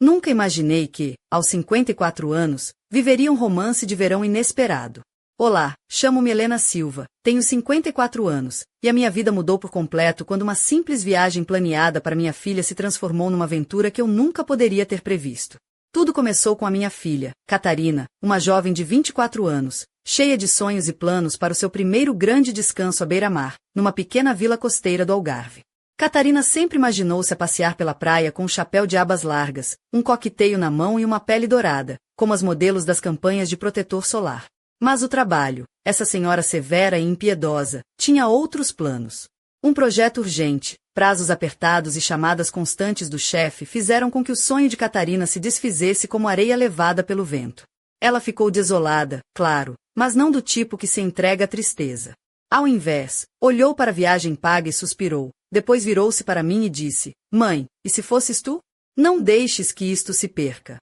Nunca imaginei que, aos 54 anos, viveria um romance de verão inesperado. Olá, chamo-me Helena Silva, tenho 54 anos, e a minha vida mudou por completo quando uma simples viagem planeada para minha filha se transformou numa aventura que eu nunca poderia ter previsto. Tudo começou com a minha filha, Catarina, uma jovem de 24 anos, cheia de sonhos e planos para o seu primeiro grande descanso à beira-mar, numa pequena vila costeira do Algarve. Catarina sempre imaginou-se a passear pela praia com um chapéu de abas largas, um coquetel na mão e uma pele dourada, como as modelos das campanhas de protetor solar. Mas o trabalho, essa senhora severa e impiedosa, tinha outros planos. Um projeto urgente, prazos apertados e chamadas constantes do chefe fizeram com que o sonho de Catarina se desfizesse como areia levada pelo vento. Ela ficou desolada, claro, mas não do tipo que se entrega à tristeza. Ao invés, olhou para a viagem paga e suspirou, depois virou-se para mim e disse: "Mãe, e se fosses tu? Não deixes que isto se perca."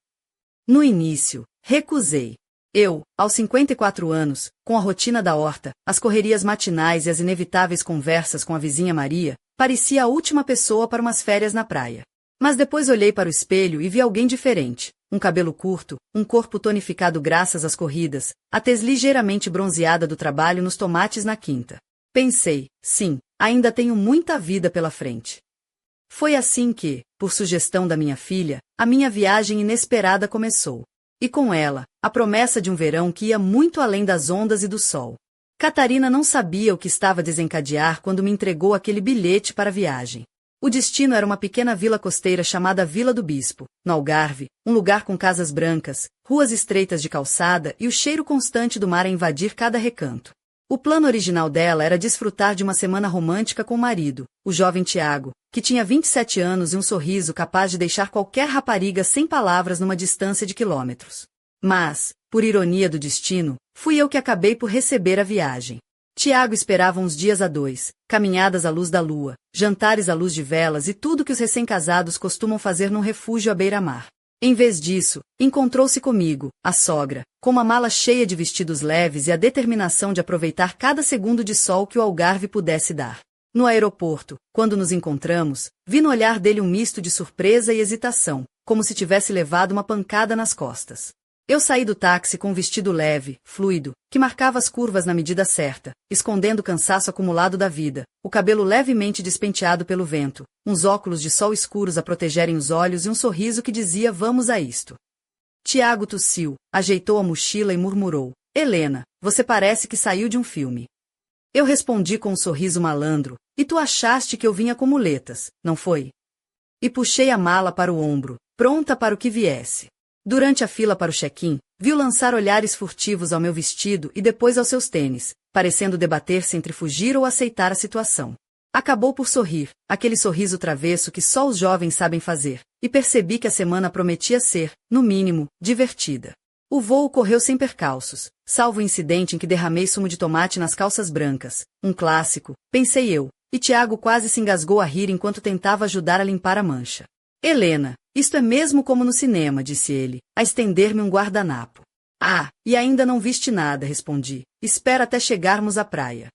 No início, recusei. Eu, aos 54 anos, com a rotina da horta, as correrias matinais e as inevitáveis conversas com a vizinha Maria, parecia a última pessoa para umas férias na praia. Mas depois olhei para o espelho e vi alguém diferente, um cabelo curto, um corpo tonificado graças às corridas, a tez ligeiramente bronzeada do trabalho nos tomates na quinta. Pensei, sim, ainda tenho muita vida pela frente. Foi assim que, por sugestão da minha filha, a minha viagem inesperada começou. E com ela, a promessa de um verão que ia muito além das ondas e do sol. Catarina não sabia o que estava a desencadear quando me entregou aquele bilhete para a viagem. O destino era uma pequena vila costeira chamada Vila do Bispo, no Algarve, um lugar com casas brancas, ruas estreitas de calçada e o cheiro constante do mar a invadir cada recanto. O plano original dela era desfrutar de uma semana romântica com o marido, o jovem Tiago, que tinha 27 anos e um sorriso capaz de deixar qualquer rapariga sem palavras numa distância de quilômetros. Mas, por ironia do destino, fui eu que acabei por receber a viagem. Tiago esperava uns dias a dois, caminhadas à luz da lua, jantares à luz de velas e tudo que os recém-casados costumam fazer num refúgio à beira-mar. Em vez disso, encontrou-se comigo, a sogra, com uma mala cheia de vestidos leves e a determinação de aproveitar cada segundo de sol que o Algarve pudesse dar. No aeroporto, quando nos encontramos, vi no olhar dele um misto de surpresa e hesitação, como se tivesse levado uma pancada nas costas. Eu saí do táxi com um vestido leve, fluido, que marcava as curvas na medida certa, escondendo o cansaço acumulado da vida, o cabelo levemente despenteado pelo vento, uns óculos de sol escuros a protegerem os olhos e um sorriso que dizia: "Vamos a isto." Tiago tossiu, ajeitou a mochila e murmurou: "Helena, você parece que saiu de um filme." Eu respondi com um sorriso malandro: "E tu achaste que eu vinha com muletas, não foi?" E puxei a mala para o ombro, pronta para o que viesse. Durante a fila para o check-in, viu lançar olhares furtivos ao meu vestido e depois aos seus tênis, parecendo debater-se entre fugir ou aceitar a situação. Acabou por sorrir, aquele sorriso travesso que só os jovens sabem fazer, e percebi que a semana prometia ser, no mínimo, divertida. O voo correu sem percalços, salvo o incidente em que derramei sumo de tomate nas calças brancas, um clássico, pensei eu, e Tiago quase se engasgou a rir enquanto tentava ajudar a limpar a mancha. "Helena, isto é mesmo como no cinema", disse ele, a estender-me um guardanapo. "Ah, e ainda não viste nada", respondi. "Espera até chegarmos à praia."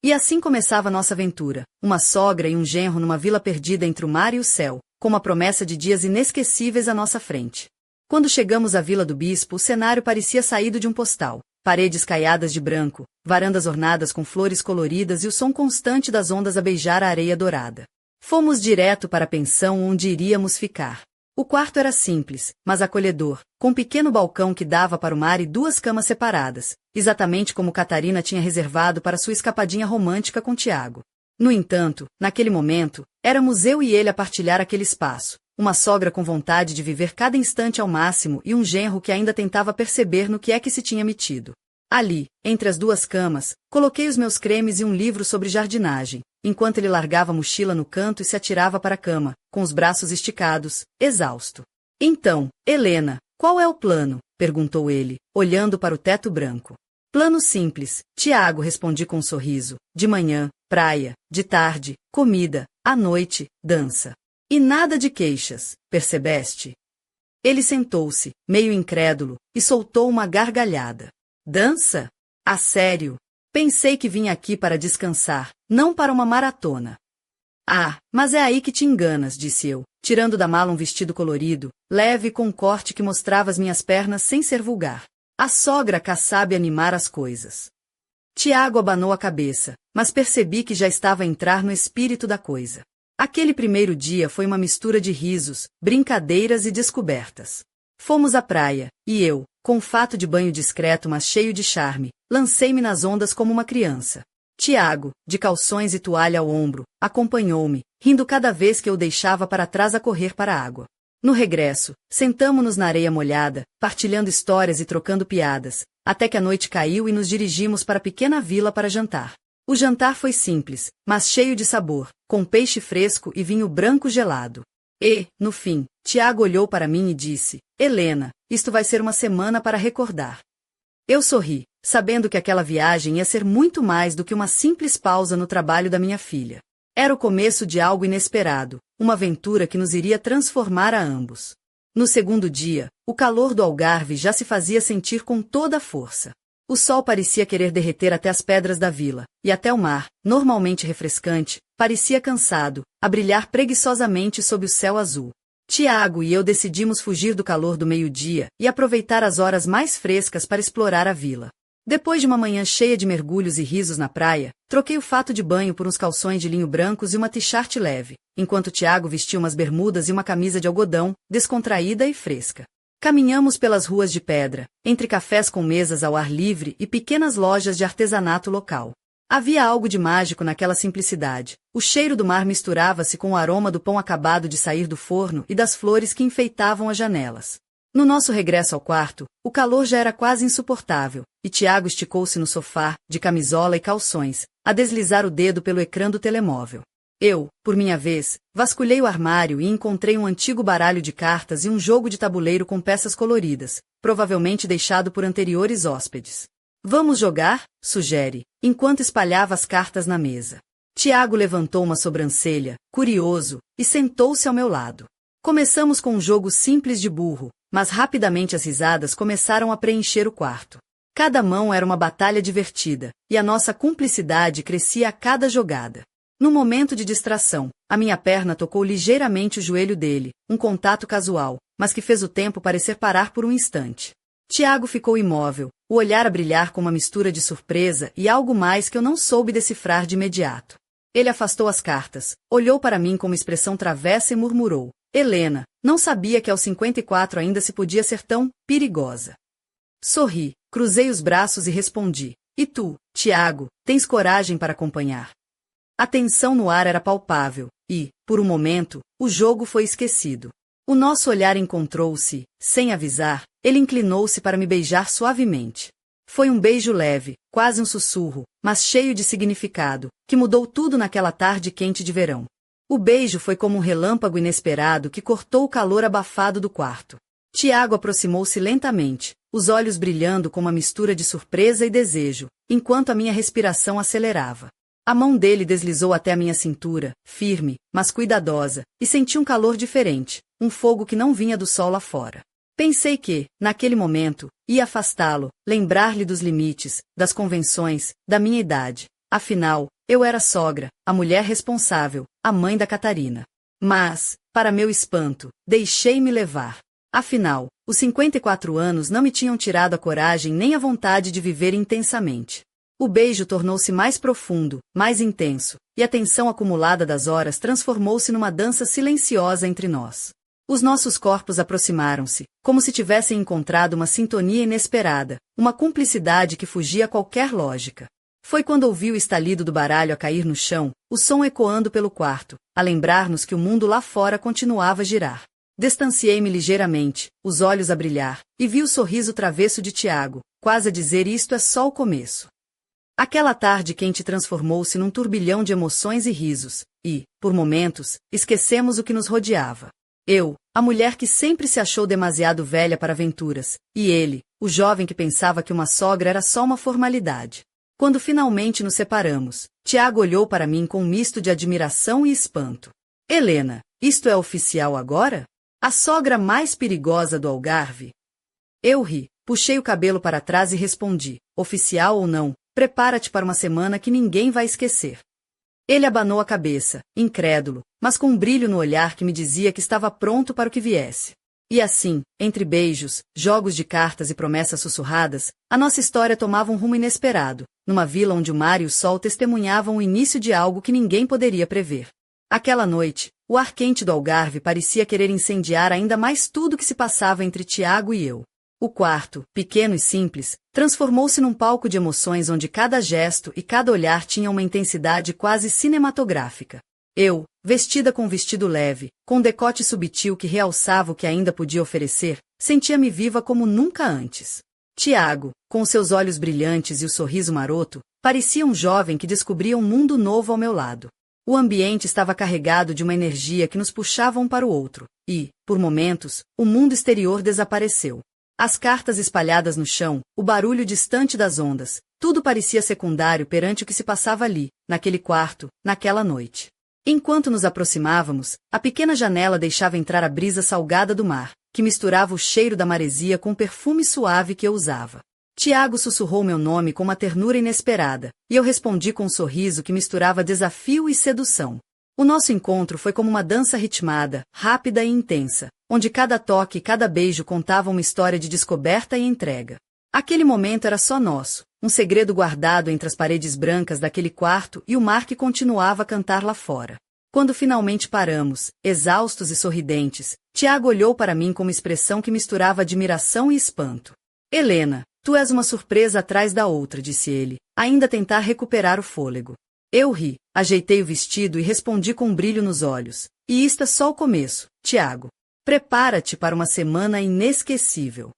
E assim começava nossa aventura, uma sogra e um genro numa vila perdida entre o mar e o céu, com uma promessa de dias inesquecíveis à nossa frente. Quando chegamos à Vila do Bispo, o cenário parecia saído de um postal. Paredes caiadas de branco, varandas ornadas com flores coloridas e o som constante das ondas a beijar a areia dourada. Fomos direto para a pensão onde iríamos ficar. O quarto era simples, mas acolhedor, com um pequeno balcão que dava para o mar e duas camas separadas, exatamente como Catarina tinha reservado para sua escapadinha romântica com Tiago. No entanto, naquele momento, éramos eu e ele a partilhar aquele espaço, uma sogra com vontade de viver cada instante ao máximo e um genro que ainda tentava perceber no que é que se tinha metido. Ali, entre as duas camas, coloquei os meus cremes e um livro sobre jardinagem, enquanto ele largava a mochila no canto e se atirava para a cama, com os braços esticados, exausto. "Então, Helena, qual é o plano?", perguntou ele, olhando para o teto branco. "Plano simples", Tiago, respondi com um sorriso. "De manhã, praia, de tarde, comida, à noite, dança. E nada de queixas, percebeste?" Ele sentou-se, meio incrédulo, e soltou uma gargalhada. "Dança? A sério? Pensei que vinha aqui para descansar, não para uma maratona." Ah, mas é aí que te enganas, disse eu, tirando da mala um vestido colorido, leve com um corte que mostrava as minhas pernas sem ser vulgar. A sogra cá sabe animar as coisas. Tiago abanou a cabeça, mas percebi que já estava a entrar no espírito da coisa. Aquele primeiro dia foi uma mistura de risos, brincadeiras e descobertas. Fomos à praia, e eu, com um fato de banho discreto mas cheio de charme, lancei-me nas ondas como uma criança. Tiago, de calções e toalha ao ombro, acompanhou-me, rindo cada vez que eu deixava para trás a correr para a água. No regresso, sentamo-nos na areia molhada, partilhando histórias e trocando piadas, até que a noite caiu e nos dirigimos para a pequena vila para jantar. O jantar foi simples, mas cheio de sabor, com peixe fresco e vinho branco gelado. E, no fim, Tiago olhou para mim e disse: Helena, isto vai ser uma semana para recordar. Eu sorri, sabendo que aquela viagem ia ser muito mais do que uma simples pausa no trabalho da minha filha. Era o começo de algo inesperado, uma aventura que nos iria transformar a ambos. No segundo dia, o calor do Algarve já se fazia sentir com toda a força. O sol parecia querer derreter até as pedras da vila, e até o mar, normalmente refrescante, parecia cansado, a brilhar preguiçosamente sob o céu azul. Tiago e eu decidimos fugir do calor do meio-dia e aproveitar as horas mais frescas para explorar a vila. Depois de uma manhã cheia de mergulhos e risos na praia, troquei o fato de banho por uns calções de linho brancos e uma t-shirt leve, enquanto Tiago vestia umas bermudas e uma camisa de algodão, descontraída e fresca. Caminhamos pelas ruas de pedra, entre cafés com mesas ao ar livre e pequenas lojas de artesanato local. Havia algo de mágico naquela simplicidade. O cheiro do mar misturava-se com o aroma do pão acabado de sair do forno e das flores que enfeitavam as janelas. No nosso regresso ao quarto, o calor já era quase insuportável, e Tiago esticou-se no sofá, de camisola e calções, a deslizar o dedo pelo ecrã do telemóvel. Eu, por minha vez, vasculhei o armário e encontrei um antigo baralho de cartas e um jogo de tabuleiro com peças coloridas, provavelmente deixado por anteriores hóspedes. Vamos jogar? Sugere, enquanto espalhava as cartas na mesa. Tiago levantou uma sobrancelha, curioso, e sentou-se ao meu lado. Começamos com um jogo simples de burro, mas rapidamente as risadas começaram a preencher o quarto. Cada mão era uma batalha divertida, e a nossa cumplicidade crescia a cada jogada. No momento de distração, a minha perna tocou ligeiramente o joelho dele, um contato casual, mas que fez o tempo parecer parar por um instante. Tiago ficou imóvel, o olhar a brilhar com uma mistura de surpresa e algo mais que eu não soube decifrar de imediato. Ele afastou as cartas, olhou para mim com uma expressão travessa e murmurou: Helena, não sabia que aos 54 ainda se podia ser tão perigosa. Sorri, cruzei os braços e respondi: E tu, Tiago, tens coragem para acompanhar? A tensão no ar era palpável, e, por um momento, o jogo foi esquecido. O nosso olhar encontrou-se, sem avisar, ele inclinou-se para me beijar suavemente. Foi um beijo leve, quase um sussurro, mas cheio de significado, que mudou tudo naquela tarde quente de verão. O beijo foi como um relâmpago inesperado que cortou o calor abafado do quarto. Tiago aproximou-se lentamente, os olhos brilhando com uma mistura de surpresa e desejo, enquanto a minha respiração acelerava. A mão dele deslizou até a minha cintura, firme, mas cuidadosa, e senti um calor diferente, um fogo que não vinha do sol lá fora. Pensei que, naquele momento, ia afastá-lo, lembrar-lhe dos limites, das convenções, da minha idade. Afinal, eu era sogra, a mulher responsável, a mãe da Catarina. Mas, para meu espanto, deixei-me levar. Afinal, os 54 anos não me tinham tirado a coragem nem a vontade de viver intensamente. O beijo tornou-se mais profundo, mais intenso, e a tensão acumulada das horas transformou-se numa dança silenciosa entre nós. Os nossos corpos aproximaram-se, como se tivessem encontrado uma sintonia inesperada, uma cumplicidade que fugia a qualquer lógica. Foi quando ouvi o estalido do baralho a cair no chão, o som ecoando pelo quarto, a lembrar-nos que o mundo lá fora continuava a girar. Distanciei-me ligeiramente, os olhos a brilhar, e vi o sorriso travesso de Tiago, quase a dizer: isto é só o começo. Aquela tarde quente transformou-se num turbilhão de emoções e risos, e, por momentos, esquecemos o que nos rodeava. Eu, a mulher que sempre se achou demasiado velha para aventuras, e ele, o jovem que pensava que uma sogra era só uma formalidade. Quando finalmente nos separamos, Tiago olhou para mim com um misto de admiração e espanto. Helena, isto é oficial agora? A sogra mais perigosa do Algarve? Eu ri, puxei o cabelo para trás e respondi: oficial ou não, prepara-te para uma semana que ninguém vai esquecer. Ele abanou a cabeça, incrédulo, mas com um brilho no olhar que me dizia que estava pronto para o que viesse. E assim, entre beijos, jogos de cartas e promessas sussurradas, a nossa história tomava um rumo inesperado, numa vila onde o mar e o sol testemunhavam o início de algo que ninguém poderia prever. Aquela noite, o ar quente do Algarve parecia querer incendiar ainda mais tudo que se passava entre Tiago e eu. O quarto, pequeno e simples, transformou-se num palco de emoções onde cada gesto e cada olhar tinha uma intensidade quase cinematográfica. Eu, vestida com um vestido leve, com um decote subtil que realçava o que ainda podia oferecer, sentia-me viva como nunca antes. Tiago, com seus olhos brilhantes e o sorriso maroto, parecia um jovem que descobria um mundo novo ao meu lado. O ambiente estava carregado de uma energia que nos puxava um para o outro, e, por momentos, o mundo exterior desapareceu. As cartas espalhadas no chão, o barulho distante das ondas, tudo parecia secundário perante o que se passava ali, naquele quarto, naquela noite. Enquanto nos aproximávamos, a pequena janela deixava entrar a brisa salgada do mar, que misturava o cheiro da maresia com o perfume suave que eu usava. Tiago sussurrou meu nome com uma ternura inesperada, e eu respondi com um sorriso que misturava desafio e sedução. O nosso encontro foi como uma dança ritmada, rápida e intensa, onde cada toque e cada beijo contavam uma história de descoberta e entrega. Aquele momento era só nosso, um segredo guardado entre as paredes brancas daquele quarto e o mar que continuava a cantar lá fora. Quando finalmente paramos, exaustos e sorridentes, Tiago olhou para mim com uma expressão que misturava admiração e espanto. Helena, tu és uma surpresa atrás da outra, disse ele, ainda a tentar recuperar o fôlego. Eu ri, ajeitei o vestido e respondi com um brilho nos olhos. E isto é só o começo, Tiago. Prepara-te para uma semana inesquecível.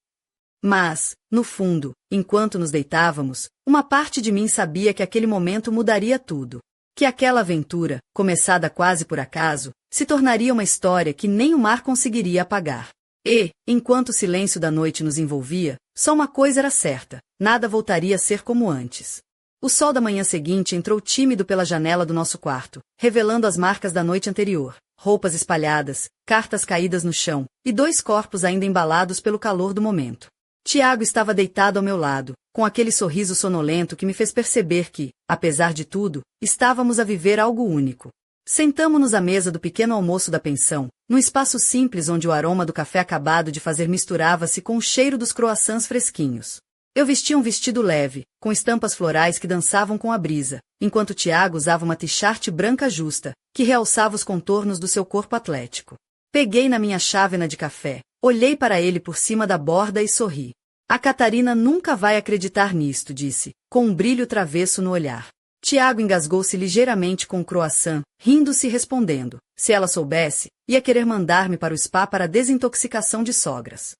Mas, no fundo, enquanto nos deitávamos, uma parte de mim sabia que aquele momento mudaria tudo. Que aquela aventura, começada quase por acaso, se tornaria uma história que nem o mar conseguiria apagar. E, enquanto o silêncio da noite nos envolvia, só uma coisa era certa: nada voltaria a ser como antes. O sol da manhã seguinte entrou tímido pela janela do nosso quarto, revelando as marcas da noite anterior, roupas espalhadas, cartas caídas no chão, e dois corpos ainda embalados pelo calor do momento. Tiago estava deitado ao meu lado, com aquele sorriso sonolento que me fez perceber que, apesar de tudo, estávamos a viver algo único. Sentamo-nos à mesa do pequeno almoço da pensão, num espaço simples onde o aroma do café acabado de fazer misturava-se com o cheiro dos croissants fresquinhos. Eu vestia um vestido leve, com estampas florais que dançavam com a brisa, enquanto Tiago usava uma t-shirt branca justa, que realçava os contornos do seu corpo atlético. Peguei na minha chávena de café, olhei para ele por cima da borda e sorri. A Catarina nunca vai acreditar nisto, disse, com um brilho travesso no olhar. Tiago engasgou-se ligeiramente com o croissant, rindo-se e respondendo, se ela soubesse, ia querer mandar-me para o spa para a desintoxicação de sogras.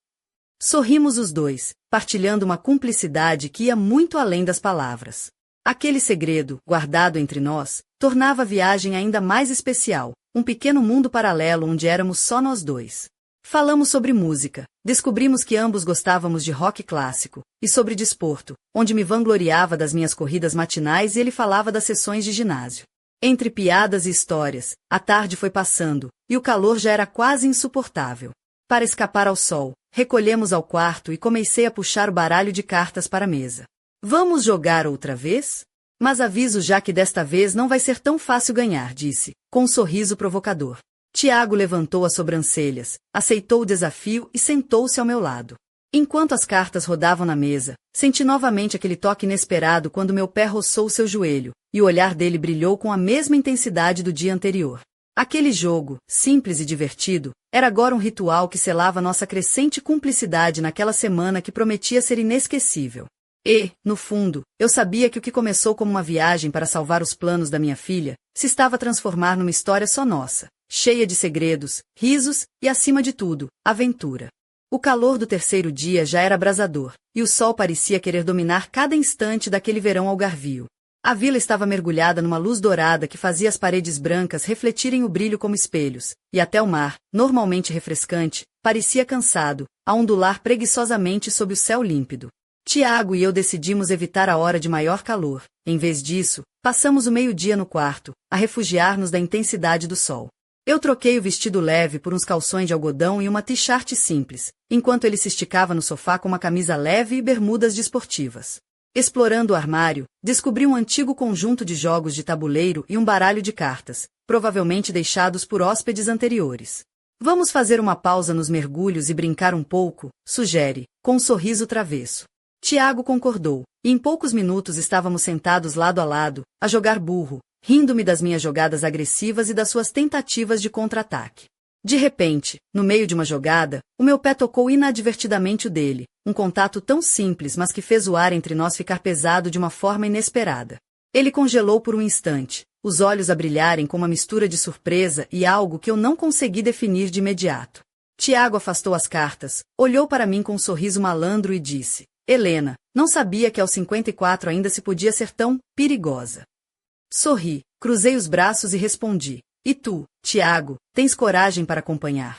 Sorrimos os dois, partilhando uma cumplicidade que ia muito além das palavras. Aquele segredo, guardado entre nós, tornava a viagem ainda mais especial, um pequeno mundo paralelo onde éramos só nós dois. Falamos sobre música, descobrimos que ambos gostávamos de rock clássico, e sobre desporto, onde me vangloriava das minhas corridas matinais e ele falava das sessões de ginásio. Entre piadas e histórias, a tarde foi passando, e o calor já era quase insuportável. Para escapar ao sol, recolhemos ao quarto e comecei a puxar o baralho de cartas para a mesa. Vamos jogar outra vez? Mas aviso já que desta vez não vai ser tão fácil ganhar, disse, com um sorriso provocador. Tiago levantou as sobrancelhas, aceitou o desafio e sentou-se ao meu lado. Enquanto as cartas rodavam na mesa, senti novamente aquele toque inesperado quando meu pé roçou seu joelho, e o olhar dele brilhou com a mesma intensidade do dia anterior. Aquele jogo, simples e divertido, era agora um ritual que selava nossa crescente cumplicidade naquela semana que prometia ser inesquecível. E, no fundo, eu sabia que o que começou como uma viagem para salvar os planos da minha filha, se estava a transformar numa história só nossa, cheia de segredos, risos e, acima de tudo, aventura. O calor do terceiro dia já era abrasador, e o sol parecia querer dominar cada instante daquele verão algarvio. A vila estava mergulhada numa luz dourada que fazia as paredes brancas refletirem o brilho como espelhos, e até o mar, normalmente refrescante, parecia cansado, a ondular preguiçosamente sob o céu límpido. Tiago e eu decidimos evitar a hora de maior calor. Em vez disso, passamos o meio-dia no quarto, a refugiar-nos da intensidade do sol. Eu troquei o vestido leve por uns calções de algodão e uma t-shirt simples, enquanto ele se esticava no sofá com uma camisa leve e bermudas desportivas. Explorando o armário, descobri um antigo conjunto de jogos de tabuleiro e um baralho de cartas, provavelmente deixados por hóspedes anteriores. Vamos fazer uma pausa nos mergulhos e brincar um pouco, sugere, com um sorriso travesso. Tiago concordou, e em poucos minutos estávamos sentados lado a lado, a jogar burro, rindo-me das minhas jogadas agressivas e das suas tentativas de contra-ataque. De repente, no meio de uma jogada, o meu pé tocou inadvertidamente o dele, um contato tão simples mas que fez o ar entre nós ficar pesado de uma forma inesperada. Ele congelou por um instante, os olhos a brilharem com uma mistura de surpresa e algo que eu não consegui definir de imediato. Tiago afastou as cartas, olhou para mim com um sorriso malandro e disse: Helena, não sabia que aos 54 ainda se podia ser tão perigosa. Sorri, cruzei os braços e respondi: E tu, Tiago, tens coragem para acompanhar?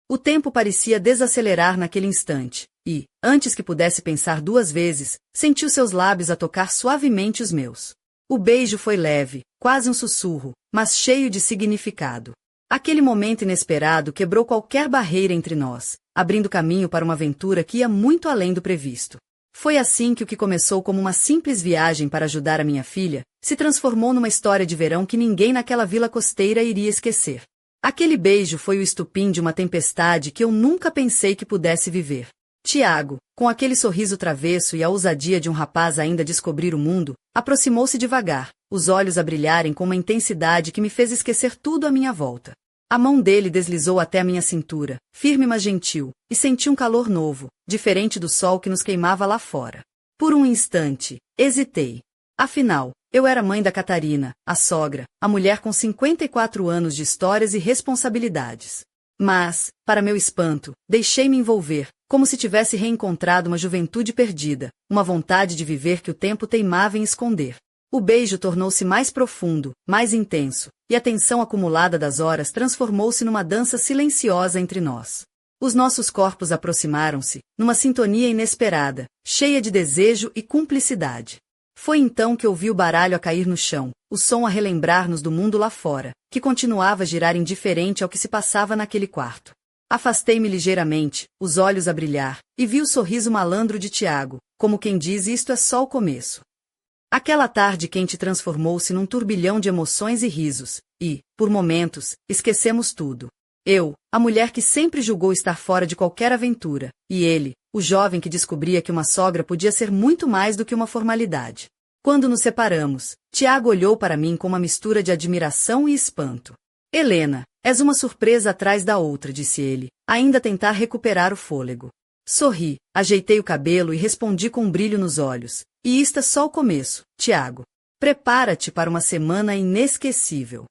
O tempo parecia desacelerar naquele instante, e, antes que pudesse pensar duas vezes, senti os seus lábios a tocar suavemente os meus. O beijo foi leve, quase um sussurro, mas cheio de significado. Aquele momento inesperado quebrou qualquer barreira entre nós, abrindo caminho para uma aventura que ia muito além do previsto. Foi assim que o que começou como uma simples viagem para ajudar a minha filha, se transformou numa história de verão que ninguém naquela vila costeira iria esquecer. Aquele beijo foi o estupim de uma tempestade que eu nunca pensei que pudesse viver. Tiago, com aquele sorriso travesso e a ousadia de um rapaz ainda a descobrir o mundo, aproximou-se devagar, os olhos a brilharem com uma intensidade que me fez esquecer tudo à minha volta. A mão dele deslizou até a minha cintura, firme mas gentil, e senti um calor novo, diferente do sol que nos queimava lá fora. Por um instante, hesitei. Afinal, eu era mãe da Catarina, a sogra, a mulher com 54 anos de histórias e responsabilidades. Mas, para meu espanto, deixei-me envolver, como se tivesse reencontrado uma juventude perdida, uma vontade de viver que o tempo teimava em esconder. O beijo tornou-se mais profundo, mais intenso, e a tensão acumulada das horas transformou-se numa dança silenciosa entre nós. Os nossos corpos aproximaram-se, numa sintonia inesperada, cheia de desejo e cumplicidade. Foi então que ouvi o baralho a cair no chão, o som a relembrar-nos do mundo lá fora, que continuava a girar indiferente ao que se passava naquele quarto. Afastei-me ligeiramente, os olhos a brilhar, e vi o sorriso malandro de Tiago, como quem diz: isto é só o começo. Aquela tarde quente transformou-se num turbilhão de emoções e risos, e, por momentos, esquecemos tudo. Eu, a mulher que sempre julgou estar fora de qualquer aventura, e ele, o jovem que descobria que uma sogra podia ser muito mais do que uma formalidade. Quando nos separamos, Tiago olhou para mim com uma mistura de admiração e espanto. Helena, és uma surpresa atrás da outra, disse ele, ainda a tentar recuperar o fôlego. Sorri, ajeitei o cabelo e respondi com um brilho nos olhos. E isto é só o começo, Tiago. Prepara-te para uma semana inesquecível.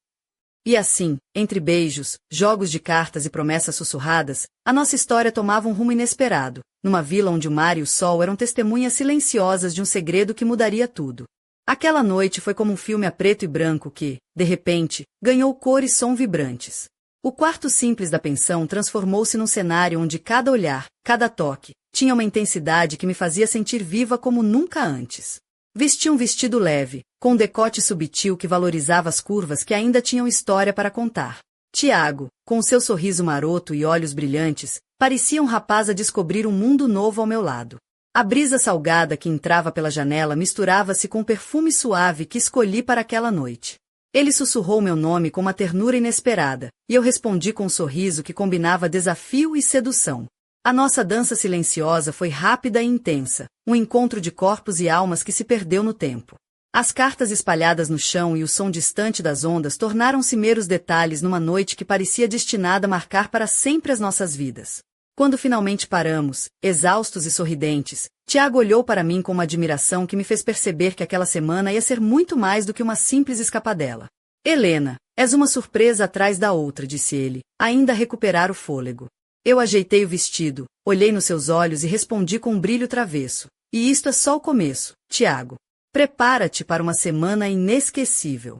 E assim, entre beijos, jogos de cartas e promessas sussurradas, a nossa história tomava um rumo inesperado, numa vila onde o mar e o sol eram testemunhas silenciosas de um segredo que mudaria tudo. Aquela noite foi como um filme a preto e branco que, de repente, ganhou cor e som vibrantes. O quarto simples da pensão transformou-se num cenário onde cada olhar, cada toque, tinha uma intensidade que me fazia sentir viva como nunca antes. Vesti um vestido leve, com um decote subtil que valorizava as curvas que ainda tinham história para contar. Tiago, com seu sorriso maroto e olhos brilhantes, parecia um rapaz a descobrir um mundo novo ao meu lado. A brisa salgada que entrava pela janela misturava-se com o perfume suave que escolhi para aquela noite. Ele sussurrou meu nome com uma ternura inesperada, e eu respondi com um sorriso que combinava desafio e sedução. A nossa dança silenciosa foi rápida e intensa, um encontro de corpos e almas que se perdeu no tempo. As cartas espalhadas no chão e o som distante das ondas tornaram-se meros detalhes numa noite que parecia destinada a marcar para sempre as nossas vidas. Quando finalmente paramos, exaustos e sorridentes, Tiago olhou para mim com uma admiração que me fez perceber que aquela semana ia ser muito mais do que uma simples escapadela. Helena, és uma surpresa atrás da outra, disse ele, ainda a recuperar o fôlego. Eu ajeitei o vestido, olhei nos seus olhos e respondi com um brilho travesso. E isto é só o começo, Tiago. Prepara-te para uma semana inesquecível.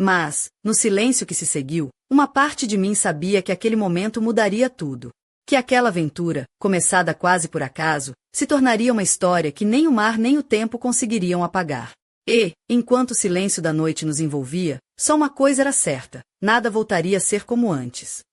Mas, no silêncio que se seguiu, uma parte de mim sabia que aquele momento mudaria tudo. Que aquela aventura, começada quase por acaso, se tornaria uma história que nem o mar nem o tempo conseguiriam apagar. E, enquanto o silêncio da noite nos envolvia, só uma coisa era certa: nada voltaria a ser como antes.